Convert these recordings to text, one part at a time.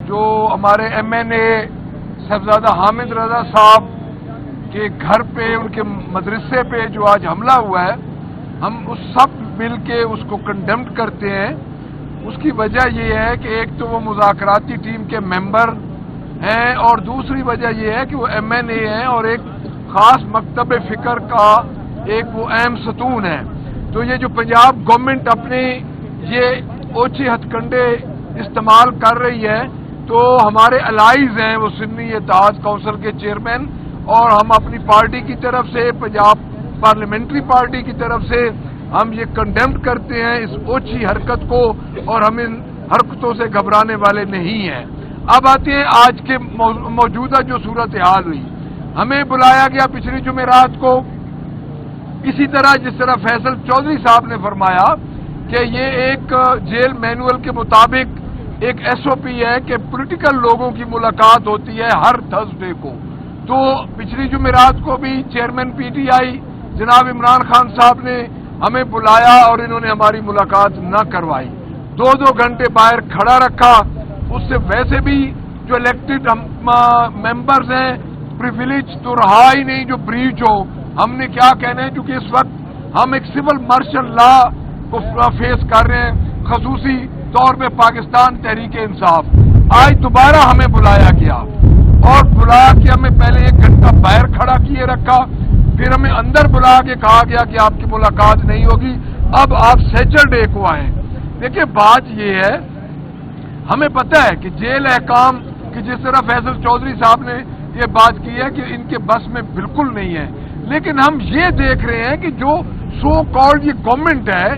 جو ہمارے MNA صاحبزادہ حامد رضا صاحب کے گھر پہ، ان کے مدرسے پہ جو آج حملہ ہوا ہے، ہم اس سب مل کے اس کو کنڈیمڈ کرتے ہیں۔ اس کی وجہ یہ ہے کہ ایک تو وہ مذاکراتی ٹیم کے ممبر ہیں، اور دوسری وجہ یہ ہے کہ وہ MNA ہیں اور ایک خاص مکتب فکر کا ایک وہ اہم ستون ہے۔ تو یہ جو پنجاب گورنمنٹ اپنے یہ اوچھے ہتھ کنڈے استعمال کر رہی ہے، تو ہمارے الائز ہیں وہ سنی اتحاد کونسل کے چیئرمین، اور ہم اپنی پارٹی کی طرف سے، پنجاب پارلیمنٹری پارٹی کی طرف سے ہم یہ کنڈیمڈ کرتے ہیں اس اوچھی حرکت کو، اور ہم ان حرکتوں سے گھبرانے والے نہیں ہیں۔ اب آتے ہیں آج کے موجودہ جو صورتحال ہوئی۔ ہمیں بلایا گیا پچھلی جمعرات کو، اسی طرح جس طرح فیصل چودھری صاحب نے فرمایا کہ یہ ایک جیل مینول کے مطابق ایک SOP ہے کہ پولیٹیکل لوگوں کی ملاقات ہوتی ہے ہر تھرسڈے کو۔ تو پچھلی جمعرات کو بھی چیئرمین PTI جناب عمران خان صاحب نے ہمیں بلایا اور انہوں نے ہماری ملاقات نہ کروائی، 2 گھنٹے باہر کھڑا رکھا۔ اس سے ویسے بھی جو الیکٹڈ ممبرز ہیں پریویلیج تو رہا ہی نہیں جو بریچ ہو۔ ہم نے کیا کہنا ہے، کیونکہ اس وقت ہم ایک سول مارشل لا کو فیس کر رہے ہیں، خصوصی طور پہ پاکستان تحریک انصاف۔ آج دوبارہ ہمیں بلایا گیا، اور بلا کے ہمیں پہلے 1 گھنٹہ باہر کھڑا کیے رکھا، پھر ہمیں اندر بلا کے کہا گیا کہ آپ کی ملاقات نہیں ہوگی، اب آپ سیچرڈے کو آئیں۔ دیکھیں بات یہ ہے، ہمیں پتہ ہے کہ جیل احکام کہ جس طرح فیصل چودھری صاحب نے یہ بات کی ہے کہ ان کے بس میں بالکل نہیں ہے، لیکن ہم یہ دیکھ رہے ہیں کہ جو سو کالڈ یہ گورنمنٹ ہے،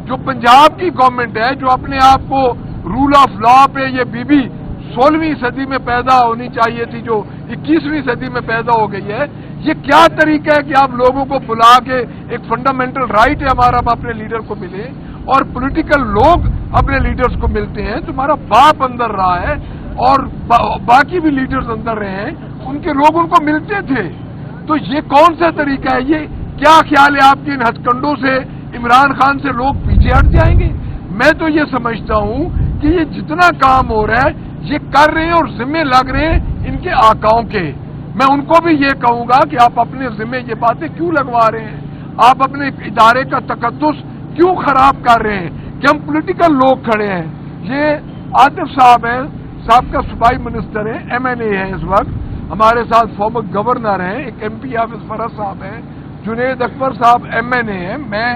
جو پنجاب کی گورنمنٹ ہے، جو اپنے آپ کو رول آف لا پہ یہ 16ویں صدی میں پیدا ہونی چاہیے تھی، جو 21ویں صدی میں پیدا ہو گئی ہے، یہ کیا طریقہ ہے کہ آپ لوگوں کو بلا کے، ایک فنڈامنٹل رائٹ ہے ہمارا ہم اپنے لیڈر کو ملے، اور پولیٹیکل لوگ اپنے لیڈرز کو ملتے ہیں۔ تمہارا باپ اندر رہا ہے اور باقی بھی لیڈرز اندر رہے ہیں، ان کے لوگ ان کو ملتے تھے۔ تو یہ کون سا طریقہ ہے؟ یہ کیا خیال ہے آپ کے ان ہتھ کنڈوں سے عمران خان سے لوگ پیچھے ہٹ جائیں گے؟ میں تو یہ سمجھتا ہوں کہ یہ جتنا کام ہو رہا ہے یہ کر رہے ہیں، اور ذمے لگ رہے ہیں ان کے آقاؤں کے۔ میں ان کو بھی یہ کہوں گا کہ آپ اپنے ذمے یہ باتیں کیوں لگوا رہے ہیں؟ آپ اپنے ادارے کا تقدس کیوں خراب کر رہے ہیں کہ ہم پولیٹیکل لوگ کھڑے ہیں؟ یہ عاطف صاحب ہیں، سابقہ صوبائی منسٹر ہیں، MNA ہیں اس وقت، ہمارے ساتھ فارمر گورنر ہیں، ایک MP حافظ فرز صاحب ہیں، جنید اکبر صاحب MNA ہیں، میں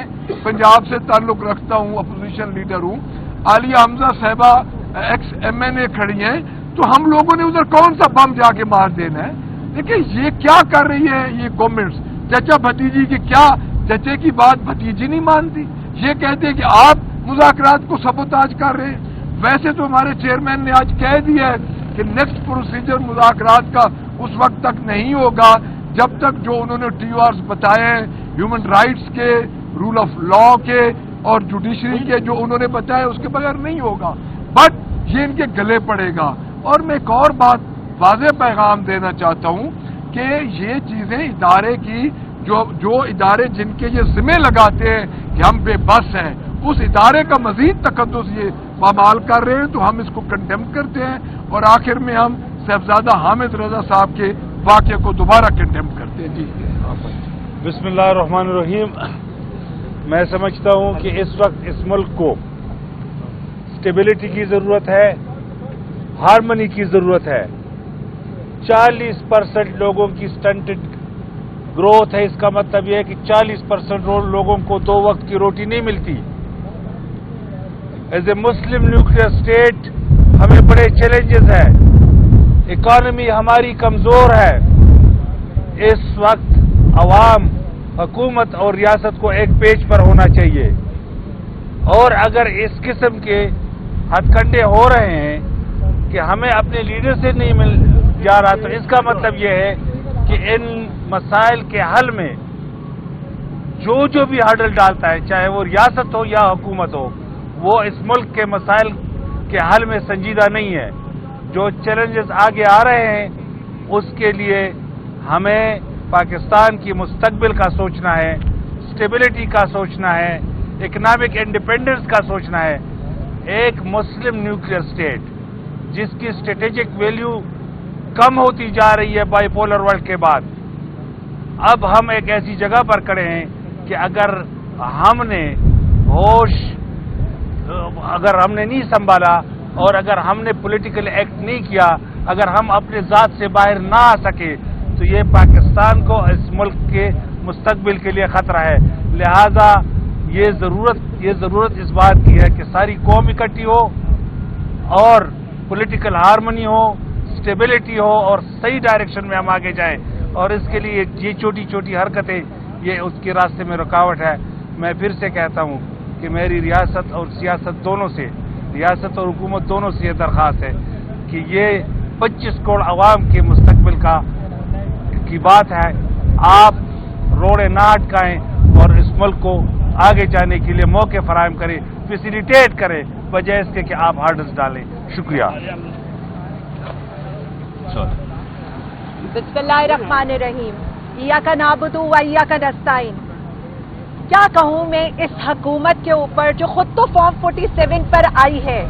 پنجاب سے تعلق رکھتا ہوں، اپوزیشن لیڈر ہوں، عالیہ حمزہ صاحبہ ایکس MNA کھڑی ہیں۔ تو ہم لوگوں نے ادھر کون سا بم جا کے مار دینا ہے؟ دیکھیں یہ کیا کر رہی ہے یہ گورنمنٹس، چچا بھتیجی کی، کیا چچے کی بات بھتیجی نہیں مانتی؟ یہ کہتے ہیں کہ آپ مذاکرات کو سبوتاج کر رہے ہیں۔ ویسے تو ہمارے چیئرمین نے آج کہہ دیا ہے کہ نیکسٹ پروسیجر مذاکرات کا اس وقت تک نہیں ہوگا جب تک جو انہوں نے TORs بتائے ہیں ہیومن رائٹس کے، رول آف لا کے اور جوڈیشری کے جو انہوں نے بتایا اس کے بغیر نہیں ہوگا، بٹ یہ ان کے گلے پڑے گا۔ اور میں ایک اور بات واضح پیغام دینا چاہتا ہوں کہ یہ چیزیں ادارے کی جو ادارے جن کے یہ ذمہ لگاتے ہیں کہ ہم بے بس ہیں، اس ادارے کا مزید تقدس یہ پامال کر رہے ہیں، تو ہم اس کو کنڈیم کرتے ہیں، اور آخر میں ہم صاحبزادہ حامد رضا صاحب کے واقعے کو دوبارہ کنڈیم کرتے ہیں۔ جی بسم اللہ الرحمن الرحیم۔ میں سمجھتا ہوں کہ اس وقت اس ملک کو اسٹیبلٹی کی ضرورت ہے، ہارمنی کی ضرورت ہے۔ 40% لوگوں کی سٹنٹڈ گروتھ ہے، اس کا مطلب یہ ہے کہ 40% لوگوں کو 2 وقت کی روٹی نہیں ملتی۔ As a Muslim nuclear state ہمیں بڑے چیلنجز ہیں، اکانومی ہماری کمزور ہے۔ اس وقت عوام، حکومت اور ریاست کو ایک پیج پر ہونا چاہیے، اور اگر اس قسم کے ہتھ کنڈے ہو رہے ہیں کہ ہمیں اپنے لیڈر سے نہیں مل جا رہا، تو اس کا مطلب یہ ہے کہ ان مسائل کے حل میں جو بھی ہرڈل ڈالتا ہے، چاہے وہ ریاست ہو یا حکومت ہو، وہ اس ملک کے مسائل کے حل میں سنجیدہ نہیں ہے۔ جو چیلنجز آگے آ رہے ہیں اس کے لیے ہمیں پاکستان کی مستقبل کا سوچنا ہے، اسٹیبلٹی کا سوچنا ہے، اکنامک انڈیپینڈنس کا سوچنا ہے۔ ایک مسلم نیوکلیئر اسٹیٹ جس کی اسٹریٹجک ویلیو کم ہوتی جا رہی ہے بائی پولر ورلڈ کے بعد، اب ہم ایک ایسی جگہ پر کھڑے ہیں کہ اگر ہم نے ہوش اگر ہم نے نہیں سنبھالا اور اگر ہم نے پولیٹیکل ایکٹ نہیں کیا، اگر ہم اپنے ذات سے باہر نہ آ سکے تو یہ پاکستان کو، اس ملک کے مستقبل کے لیے خطرہ ہے۔ لہذا یہ ضرورت اس بات کی ہے کہ ساری قوم اکٹھی ہو اور پولیٹیکل ہارمونی ہو، اسٹیبلٹی ہو اور صحیح ڈائریکشن میں ہم آگے جائیں، اور اس کے لیے یہ چھوٹی چھوٹی حرکتیں یہ اس کے راستے میں رکاوٹ ہے۔ میں پھر سے کہتا ہوں کہ میری ریاست اور سیاست دونوں سے، ریاست اور حکومت دونوں سے یہ درخواست ہے کہ یہ 25 کروڑ عوام کے مستقبل کی بات ہے، آپ روڑے نہ اٹکائیں اور اس ملک کو آگے جانے کے لیے موقع فراہم کریں، فیسیلیٹیٹ کریں، بجائے اس کے کہ آپ ہارڈز ڈالیں۔ شکریہ۔ بسم اللہ الرحمن الرحیم۔ ایاک نعبد و ایاک نستعین۔ کیا کہوں میں اس حکومت کے اوپر جو خود تو فارم 47 پر آئی ہے،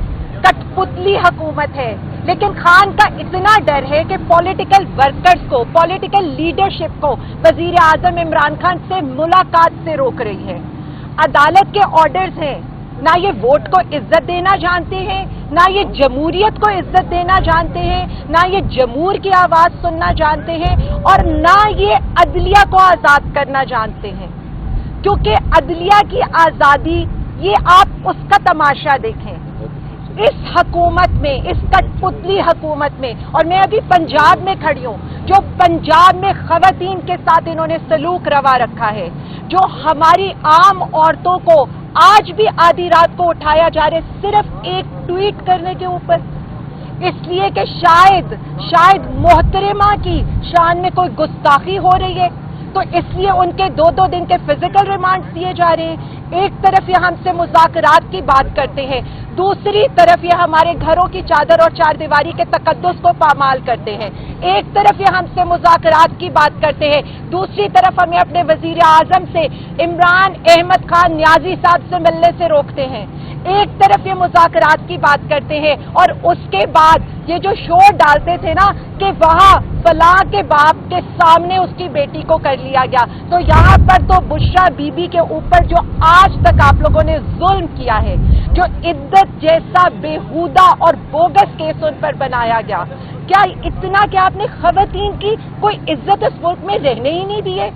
کٹ پتلی حکومت ہے، لیکن خان کا اتنا ڈر ہے کہ پولیٹیکل ورکرز کو، پولیٹیکل لیڈرشپ کو وزیر اعظم عمران خان سے ملاقات سے روک رہی ہے۔ عدالت کے آرڈرز ہیں، نہ یہ ووٹ کو عزت دینا جانتے ہیں، نہ یہ جمہوریت کو عزت دینا جانتے ہیں، نہ یہ جمہور کی آواز سننا جانتے ہیں، اور نہ یہ عدلیہ کو آزاد کرنا جانتے ہیں، کیونکہ عدلیہ کی آزادی، یہ آپ اس کا تماشا دیکھیں اس حکومت میں، اس کٹ پتلی حکومت میں۔ اور میں ابھی پنجاب میں کھڑی ہوں، جو پنجاب میں خواتین کے ساتھ انہوں نے سلوک روا رکھا ہے، جو ہماری عام عورتوں کو آج بھی آدھی رات کو اٹھایا جا رہا ہے صرف ایک ٹویٹ کرنے کے اوپر، اس لیے کہ شاید محترمہ کی شان میں کوئی گستاخی ہو رہی ہے، تو اس لیے ان کے 2 دن کے فزیکل ریمانڈ دیے جا رہے ہیں۔ ایک طرف یہ ہم سے مذاکرات کی بات کرتے ہیں، دوسری طرف یہ ہمارے گھروں کی چادر اور چار دیواری کے تقدس کو پامال کرتے ہیں۔ ایک طرف یہ ہم سے مذاکرات کی بات کرتے ہیں، دوسری طرف ہمیں اپنے وزیر اعظم سے، عمران احمد خان نیازی صاحب سے ملنے سے روکتے ہیں۔ ایک طرف یہ مذاکرات کی بات کرتے ہیں اور اس کے بعد یہ جو شور ڈالتے تھے نا کہ وہاں فلاں کے باپ کے سامنے اس کی بیٹی کو کر لیا گیا، تو یہاں پر تو بشرا بی بی کے اوپر جو آج تک آپ لوگوں نے ظلم کیا ہے، جو عدت جیسا بےہودہ اور بوگس کیس ان پر بنایا گیا، کیا اتنا کہ آپ نے خواتین کی کوئی عزت اس ملک میں رہنے ہی نہیں دی ہے؟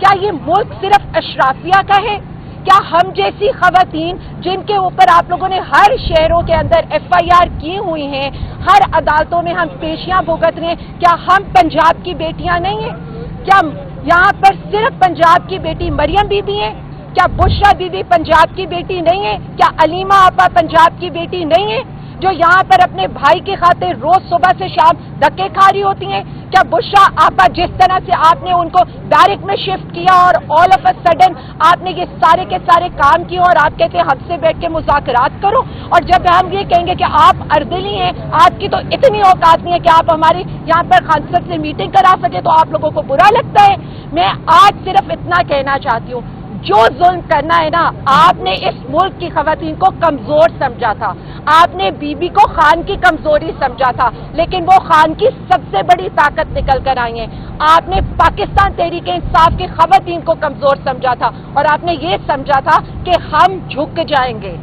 کیا یہ ملک صرف اشرافیہ کا ہے؟ کیا ہم جیسی خواتین جن کے اوپر آپ لوگوں نے ہر شہروں کے اندر FIR کی ہوئی ہیں، ہر عدالتوں میں ہم پیشیاں بھگت رہے ہیں، کیا ہم پنجاب کی بیٹیاں نہیں ہیں؟ کیا یہاں پر صرف پنجاب کی بیٹی مریم بی بی ہیں؟ کیا بشرا بی بی پنجاب کی بیٹی نہیں ہے؟ کیا علیمہ آپا پنجاب کی بیٹی نہیں ہے جو یہاں پر اپنے بھائی کی خاطر روز صبح سے شام دھکے کھا رہی ہوتی ہیں؟ کیا بشرا آپا جس طرح سے آپ نے ان کو بیرک میں شفٹ کیا اور آل آف اے سڈن آپ نے یہ سارے کے سارے کام کیے اور آپ کہتے ہیں ہم سے بیٹھ کے مذاکرات کرو، اور جب ہم یہ کہیں گے کہ آپ اردلی ہیں، آپ کی تو اتنی اوقات نہیں ہے کہ آپ ہمارے یہاں پر خانصد سے میٹنگ کرا سکے، تو آپ لوگوں کو برا لگتا ہے؟ میں آج صرف اتنا کہنا چاہتی ہوں، جو ظلم کرنا ہے نا، آپ نے اس ملک کی خواتین کو کمزور سمجھا تھا، آپ نے بی بی کو خان کی کمزوری سمجھا تھا، لیکن وہ خان کی سب سے بڑی طاقت نکل کر آئی ہیں۔ آپ نے پاکستان تحریک انصاف کی خواتین کو کمزور سمجھا تھا، اور آپ نے یہ سمجھا تھا کہ ہم جھک جائیں گے،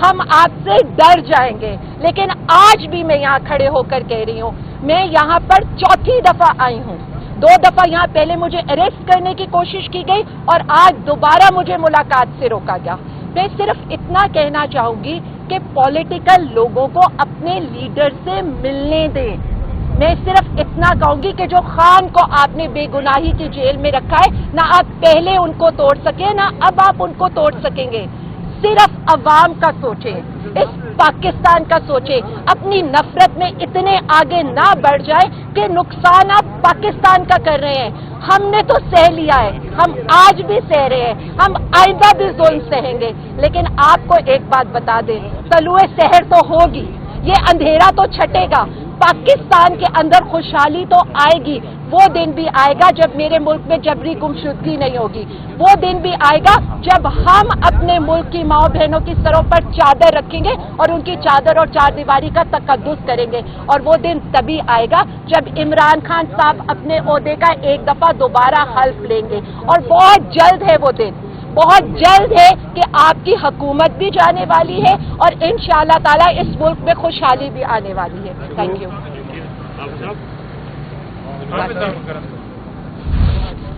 ہم آپ سے ڈر جائیں گے، لیکن آج بھی میں یہاں کھڑے ہو کر کہہ رہی ہوں، میں یہاں پر چوتھی دفعہ آئی ہوں، 2 دفعہ یہاں پہلے مجھے اریسٹ کرنے کی کوشش کی گئی اور آج دوبارہ مجھے ملاقات سے روکا گیا۔ میں صرف اتنا کہنا چاہوں گی کہ پولیٹیکل لوگوں کو اپنے لیڈر سے ملنے دیں۔ میں صرف اتنا کہوں گی کہ جو خان کو آپ نے بے گناہی کی جیل میں رکھا ہے، نہ آپ پہلے ان کو توڑ سکے نہ اب آپ ان کو توڑ سکیں گے۔ صرف عوام کا سوچیں، اس پاکستان کا سوچیں، اپنی نفرت میں اتنے آگے نہ بڑھ جائے کہ نقصان آپ پاکستان کا کر رہے ہیں۔ ہم نے تو سہ لیا ہے، ہم آج بھی سہ رہے ہیں، ہم آئندہ بھی ظلم سہیں گے، لیکن آپ کو ایک بات بتا دیں، طلوع سحر تو ہوگی، یہ اندھیرا تو چھٹے گا، پاکستان کے اندر خوشحالی تو آئے گی، وہ دن بھی آئے گا جب میرے ملک میں جبری گمشدگی نہیں ہوگی. وہ دن بھی آئے گا جب ہم اپنے ملک کی ماؤں بہنوں کی سروں پر چادر رکھیں گے اور ان کی چادر اور چار دیواری کا تقدس کریں گے. اور وہ دن تبھی آئے گا جب عمران خان صاحب اپنے عہدے کا ایک دفعہ دوبارہ حلف لیں گے. اور بہت جلد ہے وہ دن, بہت جلد ہے کہ آپ کی حکومت بھی جانے والی ہے اور انشاءاللہ تعالیٰ اس ملک میں خوشحالی بھی آنے والی ہے. Thank you.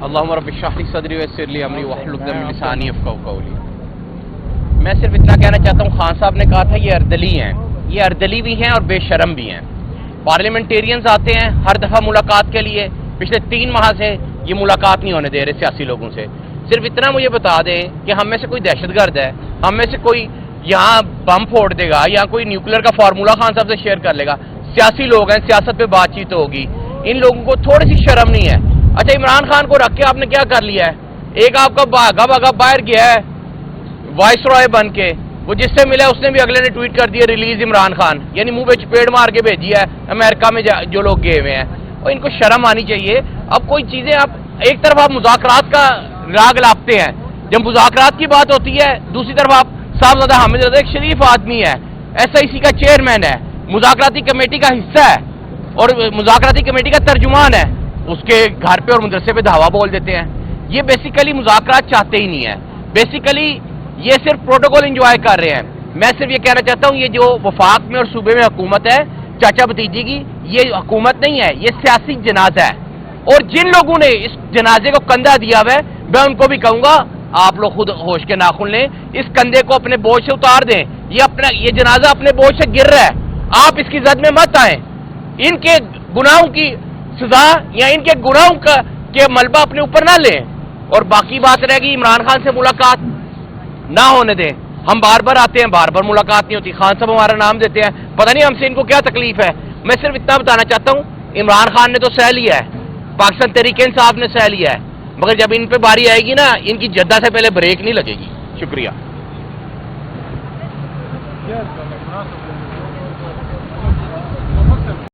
اللہم رب اشرح لی صدری ویسر لی امری واحلل عقدۃ من لسانی یفقہوا قولی. میں صرف اتنا کہنا چاہتا ہوں, خان صاحب نے کہا تھا یہ اردلی ہیں, یہ اردلی بھی ہیں اور بے شرم بھی ہیں. پارلیمنٹیرینز آتے ہیں ہر دفعہ ملاقات کے لیے, پچھلے 3 ماہ سے یہ ملاقات نہیں ہونے دے رہے سیاسی لوگوں سے. صرف اتنا مجھے بتا دیں کہ ہم میں سے کوئی دہشت گرد ہے, ہم میں سے کوئی یہاں بم پھوڑ دے گا یا کوئی نیوکلیر کا فارمولہ خان صاحب سے شیئر کر لے گا. سیاسی لوگ ہیں, سیاست پہ بات چیت ہوگی, ان لوگوں کو تھوڑی سی شرم نہیں ہے. اچھا عمران خان کو رکھ کے آپ نے کیا کر لیا ہے؟ ایک آپ کا بھاگا باہر گیا ہے وائس رائے بن کے, وہ جس سے ملا اس نے بھی اگلے نے ٹویٹ کر دیا ریلیز عمران خان, یعنی منہ پہ چپیڑ مار کے بھیجی ہے امریکہ میں جو لوگ گئے ہوئے ہیں. اور ان کو شرم آنی چاہیے. اب کوئی چیزیں آپ ایک طرف آپ مذاکرات کا راگ لاپتے ہیں, جب مذاکرات کی بات ہوتی ہے دوسری طرف آپ صاحبزادہ حامد رضا ایک شریف آدمی ہے, ایس آئی سی کا چیئرمین ہے, مذاکراتی کمیٹی کا حصہ ہے اور مذاکراتی کمیٹی کا ترجمان ہے, اس کے گھر پہ اور مدرسے پہ دھاوا بول دیتے ہیں. یہ بیسیکلی مذاکرات چاہتے ہی نہیں ہے, بیسیکلی یہ صرف پروٹوکول انجوائے کر رہے ہیں. میں صرف یہ کہنا چاہتا ہوں یہ جو وفاق میں اور صوبے میں حکومت ہے چاچا بھتیجی کی, یہ حکومت نہیں ہے, یہ سیاسی جنازہ ہے. اور جن لوگوں نے اس جنازے کو کندھا دیا ہوا ہے میں ان کو بھی کہوں گا آپ لوگ خود ہوش کے ناخن لیں, اس کندھے کو اپنے بوجھ سے اتار دیں. یہ جنازہ اپنے بوجھ سے گر رہا ہے, آپ اس کی زد میں مت آئیں. ان کے گناہوں کی سزا یا ان کے گناہوں کے ملبہ اپنے اوپر نہ لیں. اور باقی بات رہے گی عمران خان سے ملاقات نہ ہونے دیں. ہم بار بار آتے ہیں, بار بار ملاقات نہیں ہوتی. خان صاحب ہمارا نام دیتے ہیں, پتہ نہیں ہم سے ان کو کیا تکلیف ہے. میں صرف اتنا بتانا چاہتا ہوں عمران خان نے تو سہ لیا ہے, پاکستان تحریک انصاف نے سہ لیا ہے, مگر جب ان پہ باری آئے گی نا ان کی جدہ سے پہلے بریک نہیں لگے گی. شکریہ.